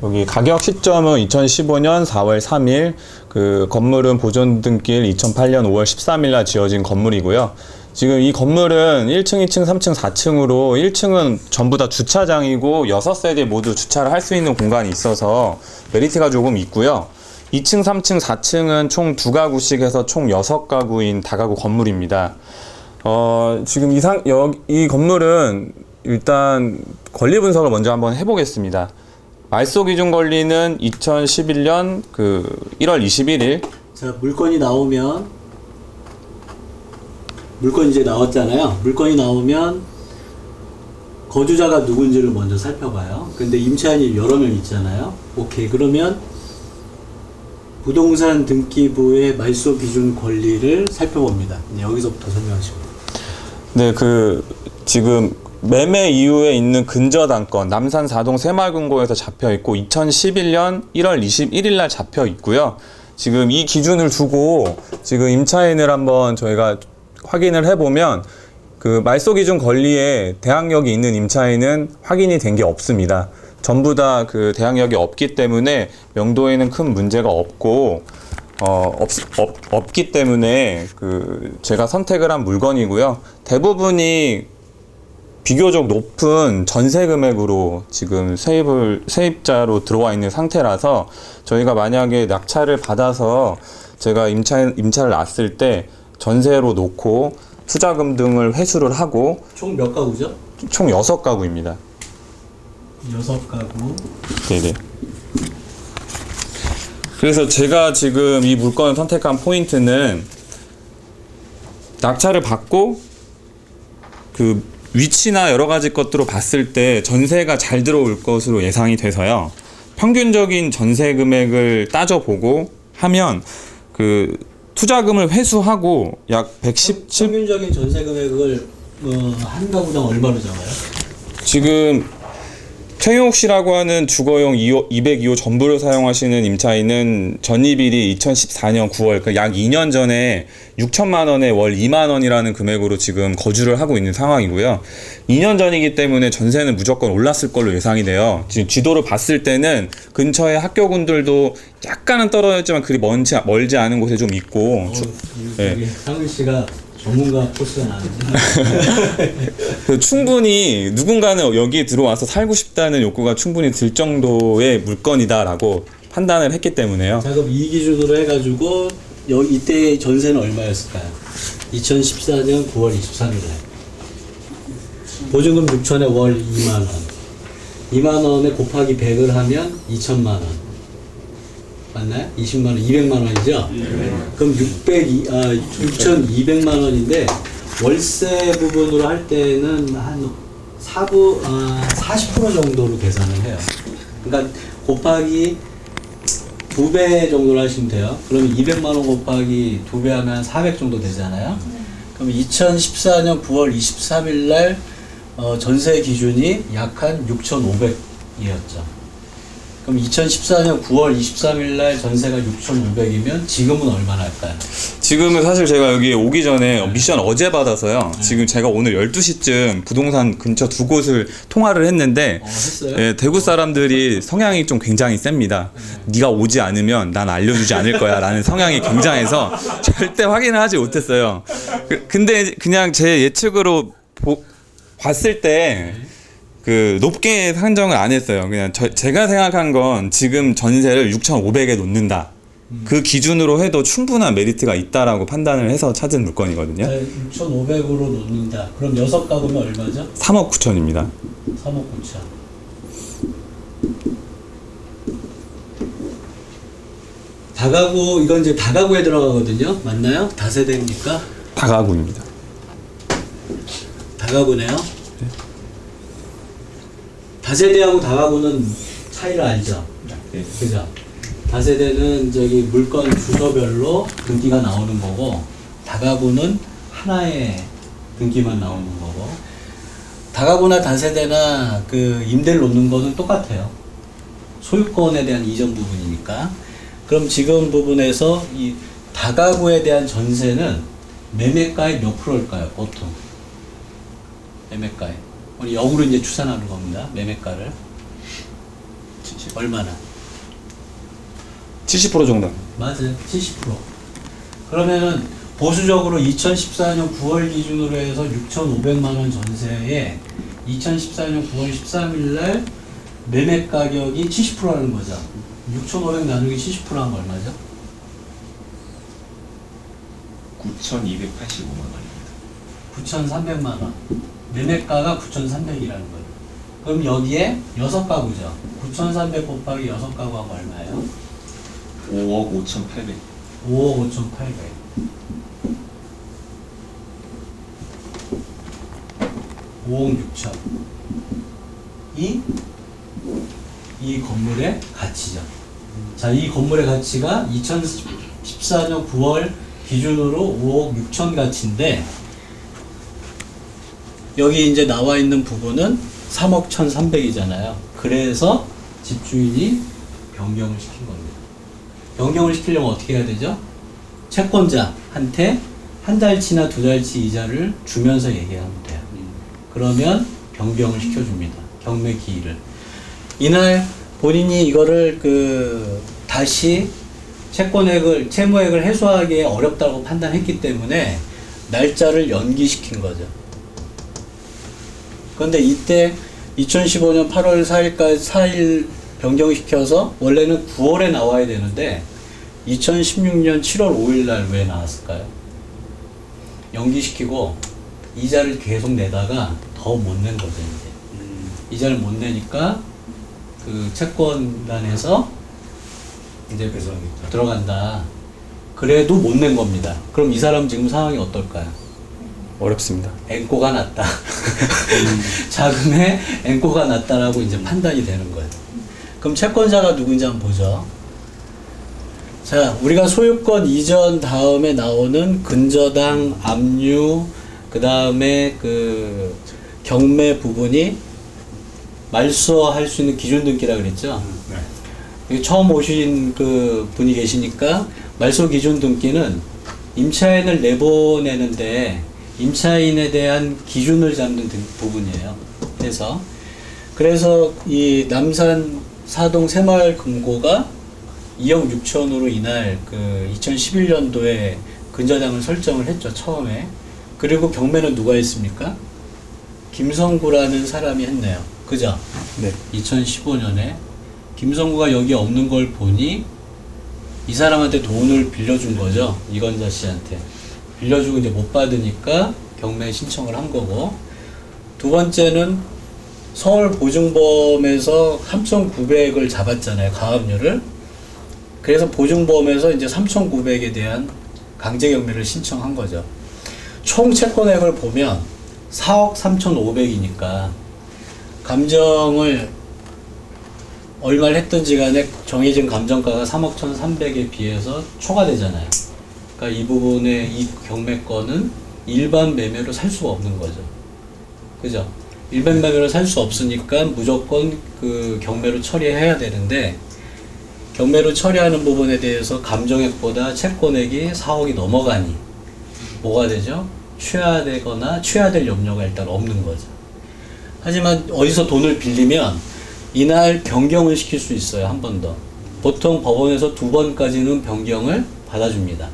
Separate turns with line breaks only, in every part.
여기 가격 시점은 2015년 4월 3일, 그 건물은 보존 등기일 2008년 5월 13일 날 지어진 건물이고요. 지금 이 건물은 1층, 2층, 3층, 4층으로 1층은 전부 다 주차장이고 6세대 모두 주차를 할 수 있는 공간이 있어서 메리트가 조금 있고요. 2층, 3층, 4층은 총 2가구씩 해서 총 6가구인 다가구 건물입니다. 지금 이 건물은 일단 권리 분석을 먼저 한번 해보겠습니다. 말소 기준 권리는 2011년 1월 21일.
자, 물건이 나오면, 물건이 이제 나왔잖아요. 물건이 나오면 거주자가 누군지를 먼저 살펴봐요. 근데 임차인이 여러 명 있잖아요. 오케이. 그러면 부동산 등기부의 말소 기준 권리를 살펴봅니다. 여기서부터 설명하시고.
네, 지금 매매 이후에 있는 근저당권 남산 4동 새마을금고에서 잡혀 있고 2011년 1월 21일 날 잡혀 있고요. 지금 이 기준을 두고 지금 임차인을 한번 저희가 확인을 해보면 그 말소 기준 권리에 대항력이 있는 임차인은 확인이 된 게 없습니다. 전부 다 그 대항력이 없기 때문에 명도에는 큰 문제가 없고 없기 때문에 제가 선택을 한 물건이고요. 대부분이 비교적 높은 전세 금액으로 지금 세입자로 들어와 있는 상태라서 저희가 만약에 낙찰을 받아서 제가 임차를 놨을 때 전세로 놓고 투자금 등을 회수를 하고
총 몇 가구죠?
총 6가구입니다.
6가구.
네네. 그래서 제가 지금 이 물건을 선택한 포인트는 낙찰을 받고 그 위치나 여러 가지 것들로 봤을 때 전세가 잘 들어올 것으로 예상이 돼서요. 평균적인 전세 금액을 따져보고 하면 그 투자금을 회수하고 약 117.
평균적인 전세 금액을 한 가구당 얼마로 잡아요?
지금 최용욱 씨라고 하는 주거용 202호 전부를 사용하시는 임차인은 전입일이 2014년 9월, 약 2년 전에 6천만 원에 월 2만 원이라는 금액으로 지금 거주를 하고 있는 상황이고요. 2년 전이기 때문에 전세는 무조건 올랐을 걸로 예상이 돼요. 지금 지도를 봤을 때는 근처에 학교군들도 약간은 떨어졌지만 그리 멀지 않은 곳에 좀 있고.
네. 상훈 씨가 전문가 포스가 나는데
충분히 누군가는 여기에 들어와서 살고 싶다는 욕구가 충분히 들 정도의 물건이다라고 판단을 했기 때문에요.
자, 그럼 이 기준으로 해가지고 이때 전세는 얼마였을까요? 2014년 9월 23일에 보증금 6천에 월 2만 원, 2만 원에 곱하기 100을 하면 2천만 원. 맞나요? 20만 원, 200만 원이죠? 네. 그럼 6,200만 원인데 월세 부분으로 할 때는 한 40% 정도로 계산을 해요. 그러니까 곱하기 2배 정도로 하시면 돼요. 그러면 200만 원 곱하기 2배 하면 한 400 정도 되잖아요. 그럼 2014년 9월 23일 날 전세 기준이 약 한 6,500이었죠. 그럼 2014년 9월 23일 날 전세가 6,500이면 지금은 얼마나 할까요?
지금은 사실 제가 여기 오기 전에 미션 어제 받아서요. 지금 제가 오늘 12시쯤 부동산 근처 2곳을 통화를 했는데
했어요?
예, 대구 사람들이 성향이 좀 굉장히 셉니다. 네가 오지 않으면 난 알려주지 않을 거야 라는 성향이 굉장해서 절대 확인을 하지 못했어요. 근데 그냥 제 예측으로 봤을 때 높게 산정을 안 했어요. 그냥 제가 생각한 건 지금 전세를 6,500에 놓는다. 그 기준으로 해도 충분한 메리트가 있다라고 판단을 해서 찾은 물건이거든요.
6,500으로 놓는다. 그럼 6가구면 얼마죠?
3억 9천입니다.
3억 9천. 다가구, 이건 이제 다가구에 들어가거든요. 맞나요? 다세대입니까?
다가구입니다.
다가구네요. 다세대하고 다가구는 차이를 알죠?
네.
그죠? 다세대는 저기 물건 주소별로 등기가 나오는 거고, 다가구는 하나의 등기만 나오는 거고, 다가구나 다세대나 임대를 놓는 거는 똑같아요. 소유권에 대한 이전 부분이니까. 그럼 지금 부분에서 이 다가구에 대한 전세는 매매가의 몇 프로일까요, 보통? 매매가에. 우리 역으로 이제 추산하는 겁니다. 매매가를.
70%.
얼마나?
70% 정도.
맞아요. 70%. 그러면은 보수적으로 2014년 9월 기준으로 해서 6,500만 원 전세에 2014년 9월 13일 날 매매 가격이 70%라는 거죠. 6,500 나누기 70%한 거 얼마죠?
9,285만 원입니다.
9,300만 원. 매매가가 9,300이라는 거예요. 그럼 여기에 6가구죠. 9,300 곱하기 6가구 하면 얼마예요?
5억 5,800.
5억 5,800. (5억 6천) 이 건물의 가치죠. 자, 이 건물의 가치가 2014년 9월 기준으로 5억 6천 가치인데, 여기 이제 나와 있는 부분은 3억 1,300이잖아요. 그래서 집주인이 변경을 시킨 겁니다. 변경을 시키려면 어떻게 해야 되죠? 채권자한테 한 달치나 두 달치 이자를 주면서 얘기하면 돼요. 그러면 변경을 시켜줍니다. 경매 기일을. 이날 본인이 이거를 다시 채무액을 해소하기에 어렵다고 판단했기 때문에 날짜를 연기시킨 거죠. 그런데 이때 2015년 8월 4일 변경시켜서 원래는 9월에 나와야 되는데 2016년 7월 5일 날 왜 나왔을까요? 연기시키고 이자를 계속 내다가 더 못 낸 거죠, 이제. 이자를 못 내니까 채권단에서 이제 들어간다. 그래도 못 낸 겁니다. 그럼 이 사람 지금 상황이 어떨까요?
어렵습니다.
앵꼬가 났다. 자금에 앵꼬가 났다라고 이제 판단이 되는 거예요. 그럼 채권자가 누군지 한번 보죠. 자, 우리가 소유권 이전 다음에 나오는 근저당, 압류, 그 다음에 경매 부분이 말소할 수 있는 기준 등기라 그랬죠. 여기 처음 오신 분이 계시니까 말소 기준 등기는 임차인을 내보내는데 임차인에 대한 기준을 잡는 부분이에요. 그래서 이 남산 사동 새마을 금고가 2억 6천으로 이날 2011년도에 근저당을 설정을 했죠, 처음에. 그리고 경매는 누가 했습니까? 김성구라는 사람이 했네요. 그죠?
네.
2015년에 김성구가 여기 없는 걸 보니 이 사람한테 돈을 빌려준 거죠. 이건자 씨한테. 빌려주고 이제 못 받으니까 경매 신청을 한 거고, 두 번째는 서울 보증보험에서 3,900을 잡았잖아요, 가압류를. 그래서 보증보험에서 이제 3,900에 대한 강제 경매를 신청한 거죠. 총 채권액을 보면 4억 3,500이니까 감정을 얼마를 했든지 간에 정해진 감정가가 3억 1,300에 비해서 초과되잖아요. 그러니까 이 부분에 이 경매권은 일반 매매로 살 수가 없는 거죠. 그죠? 일반 매매로 살 수 없으니까 무조건 경매로 처리해야 되는데, 경매로 처리하는 부분에 대해서 감정액보다 채권액이 4억이 넘어가니 뭐가 되죠? 취하되거나 취하될 염려가 일단 없는 거죠. 하지만 어디서 돈을 빌리면 이날 변경을 시킬 수 있어요, 한 번 더. 보통 법원에서 2번까지는 변경을 받아줍니다.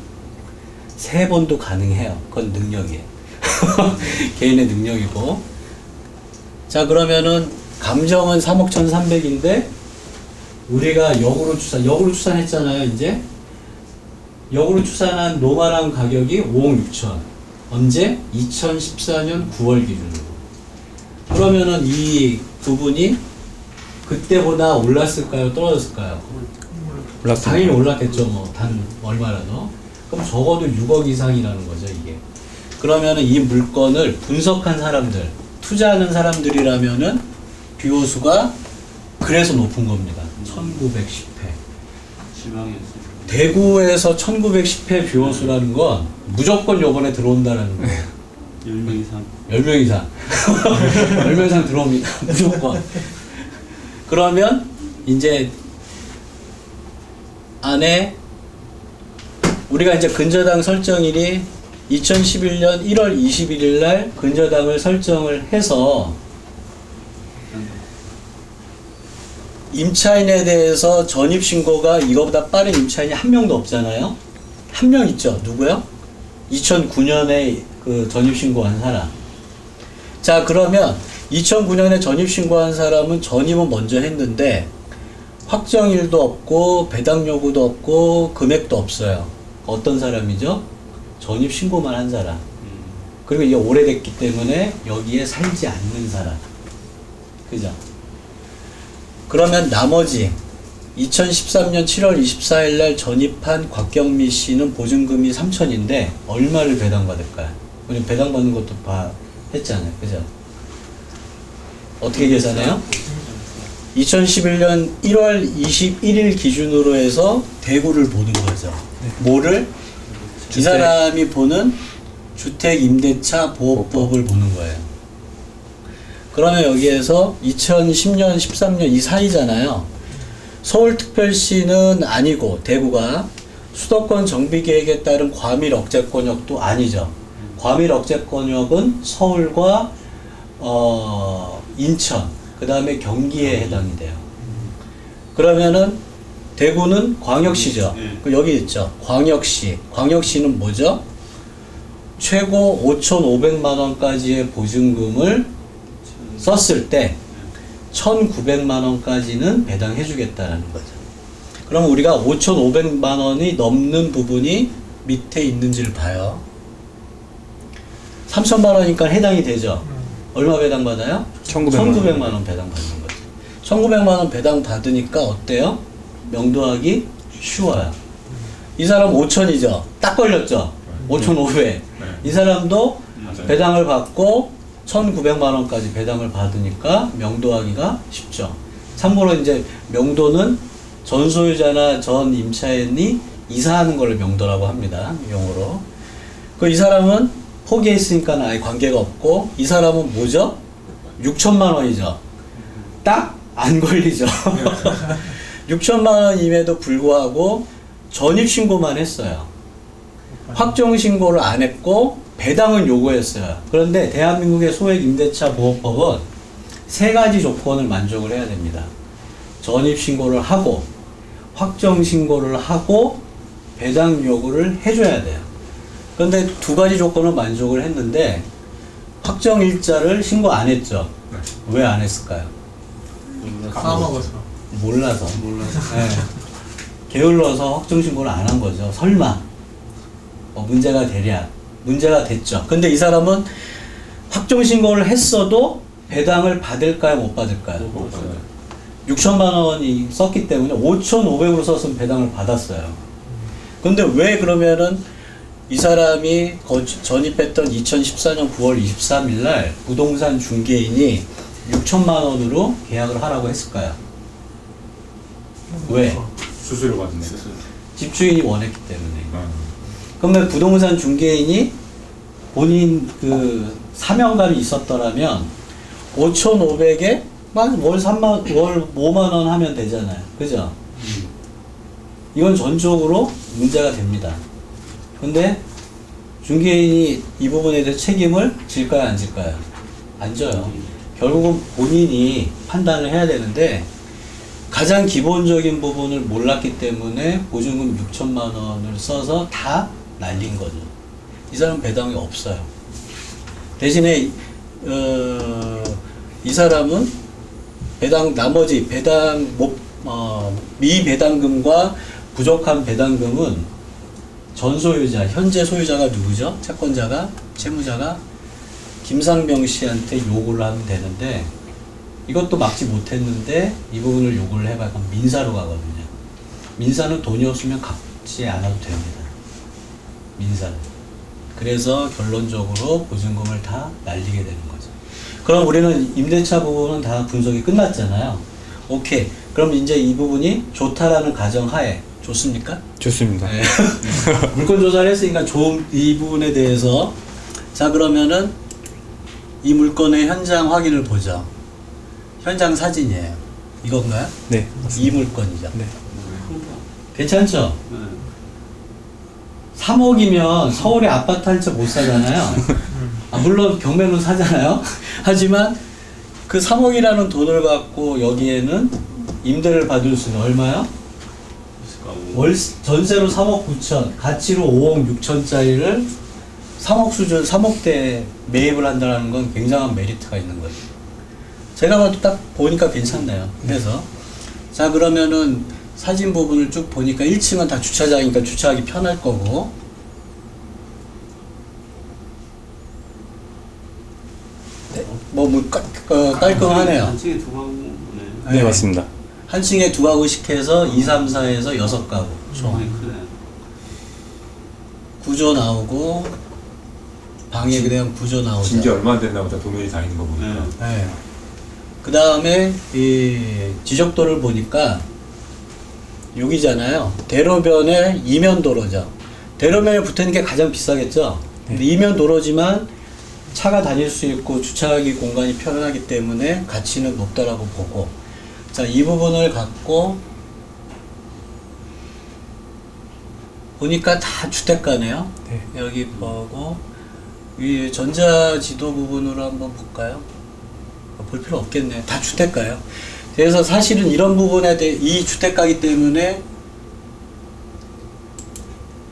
3번도 가능해요. 그건 능력이에요. 개인의 능력이고. 자, 그러면은 감정은 3억 1,300인데 우리가 역으로 추산했잖아요, 이제. 역으로 추산한 노멀한 가격이 5억 6천. 언제? 2014년 9월 기준으로. 그러면은 이 부분이 그때보다 올랐을까요? 떨어졌을까요?
올랐습니다.
당연히 올랐겠죠, 뭐. 단 얼마라도. 그럼 적어도 6억 이상이라는 거죠, 이게. 그러면은 이 물건을 분석한 사람들, 투자하는 사람들이라면은 비호수가 그래서 높은 겁니다. 1910회.
지방이었어요.
대구에서 1910회 비호수라는 건 무조건 요번에 들어온다라는 거예요.
10명 이상.
10명 이상. 10명 이상 들어옵니다. 무조건. 그러면 이제 안에 우리가 이제 근저당 설정일이 2011년 1월 21일 날 근저당을 설정을 해서 임차인에 대해서 전입신고가 이거보다 빠른 임차인이 한 명도 없잖아요. 한 명 있죠. 누구요? 2009년에 그 전입신고한 사람. 자, 그러면 2009년에 전입신고한 사람은 전입은 먼저 했는데 확정일도 없고 배당 요구도 없고 금액도 없어요. 어떤 사람이죠? 전입신고만 한 사람. 그리고 이게 오래됐기 때문에 여기에 살지 않는 사람. 그죠? 그러면 나머지 2013년 7월 24일 날 전입한 곽경미 씨는 보증금이 3천인데 얼마를 배당받을까요? 우리 배당받는 것도 했잖아요. 그죠? 어떻게 계산해요? 2011년 1월 21일 기준으로 해서 대구를 보는 거죠. 뭐를? 이 사람이 보는 주택임대차 보호법을 보는 거예요. 그러면 여기에서 2010년, 13년 이 사이잖아요. 서울특별시는 아니고 대구가 수도권 정비계획에 따른 과밀 억제권역도 아니죠. 과밀 억제권역은 서울과 인천, 그 다음에 경기에 해당이 돼요. 그러면은 대구는 광역시죠. 여기 있죠. 광역시. 광역시는 뭐죠? 최고 5,500만 원까지의 보증금을 썼을 때 1,900만 원까지는 배당해 주겠다라는 거죠. 그럼 우리가 5,500만 원이 넘는 부분이 밑에 있는지를 봐요. 3,000만 원이니까 해당이 되죠. 얼마 배당받아요? 1,900만 원 배당받는 거죠. 1,900만 원 배당받으니까 어때요? 명도하기 쉬워요. 이 사람 5,000이죠. 딱 걸렸죠. 5,500. 이 사람도 배당을 받고 1,900만 원까지 배당을 받으니까 명도하기가 쉽죠. 참고로 이제 명도는 전 소유자나 전 임차인이 이사하는 걸 명도라고 합니다. 용어로. 그 이 사람은 포기했으니까 아예 관계가 없고, 이 사람은 뭐죠? 6천만 원이죠. 딱 안 걸리죠. 6천만 원임에도 불구하고 전입신고만 했어요. 확정신고를 안 했고 배당은 요구했어요. 그런데 대한민국의 소액임대차 보호법은 세 가지 조건을 만족을 해야 됩니다. 전입신고를 하고 확정신고를 하고 배당 요구를 해줘야 돼요. 그런데 두 가지 조건을 만족을 했는데 확정일자를 신고 안 했죠. 왜 안 했을까요?
까먹어서.
몰라서. 네. 게을러서 확정신고를 안 한 거죠. 설마 문제가 되랴. 문제가 됐죠. 근데 이 사람은 확정신고를 했어도 배당을 받을까요? 못 받을까요? 6천만 원이 썼기 때문에 5,500으로 썼으면 배당을 받았어요. 근데 왜 그러면은 이 사람이 전입했던 2014년 9월 23일 날 부동산 중개인이 6천만 원으로 계약을 하라고 했을까요? 왜?
수수료 받네.
집주인이 원했기 때문에. 그러면 부동산 중개인이 본인 그 사명감이 있었더라면 5,500에 월 5만 원 하면 되잖아요. 그죠? 이건 전적으로 문제가 됩니다. 근데 중개인이 이 부분에 대해 책임을 질까요, 안 질까요? 안 져요. 결국은 본인이 판단을 해야 되는데 가장 기본적인 부분을 몰랐기 때문에 보증금 6천만 원을 써서 다 날린 거죠. 이 사람 배당이 없어요. 대신에 이 사람은 나머지 미배당금과 부족한 배당금은 전 소유자, 현재 소유자가 누구죠? 채권자가, 채무자가 김상병 씨한테 요구를 하면 되는데 이것도 막지 못했는데 이 부분을 요구를 해봐야 그럼 민사로 가거든요. 민사는 돈이 없으면 갚지 않아도 됩니다. 민사는. 그래서 결론적으로 보증금을 다 날리게 되는 거죠. 그럼 우리는 임대차 부분은 다 분석이 끝났잖아요. 오케이. 그럼 이제 이 부분이 좋다라는 가정하에 좋습니까?
좋습니다.
네. 물건 조사를 했으니까 이 부분에 대해서 자 그러면은 이 물건의 현장 확인을 보죠. 현장 사진이에요. 이건가요?
네.
이 물건이죠.
네.
괜찮죠? 3억이면 서울에 아파트 한 채 못 사잖아요. 물론 경매는 사잖아요. 하지만 그 3억이라는 돈을 갖고 여기에는 임대를 받을 수 있는 얼마요? 월 전세로 3억 9천, 가치로 5억 6천짜리를 3억 수준, 3억대 매입을 한다는 건 굉장한 메리트가 있는 거죠. 제가 봐도 딱 보니까 괜찮네요. 그래서 자, 그러면은 사진 부분을 쭉 보니까 1층은 다 주차장이니까 주차하기 편할 거고, 깔끔하네요.
한층에 두 가구. 네.
네, 맞습니다.
한 층에 2가구씩 해서 2, 3, 4에서 6가구 총.
많이 크네.
구조 나오고, 방에 그냥 구조 나오죠.
진지 얼마 안 됐나 보다. 도면이 다 있는 거 보니까.
네.
네. 그 다음에 이 지적도를 보니까 여기잖아요. 대로변에 이면 도로죠. 대로변에 붙어있는 게 가장 비싸겠죠. 근데 이면 도로지만 차가 다닐 수 있고 주차하기 공간이 편하기 때문에 가치는 높다라고 보고, 자, 이 부분을 갖고 보니까 다 주택가네요. 여기 보고 위 전자지도 부분으로 한번 볼까요? 볼 필요 없겠네. 다 주택가예요. 그래서 사실은 이런 부분에 대해 이 주택가이기 때문에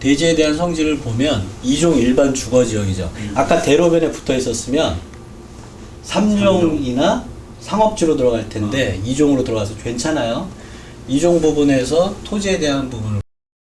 대지에 대한 성질을 보면 2종 일반 주거지역이죠. 아까 대로변에 붙어 있었으면 3종이나 상업지로 들어갈 텐데 2종으로 들어가서 괜찮아요. 2종 부분에서 토지에 대한 부분을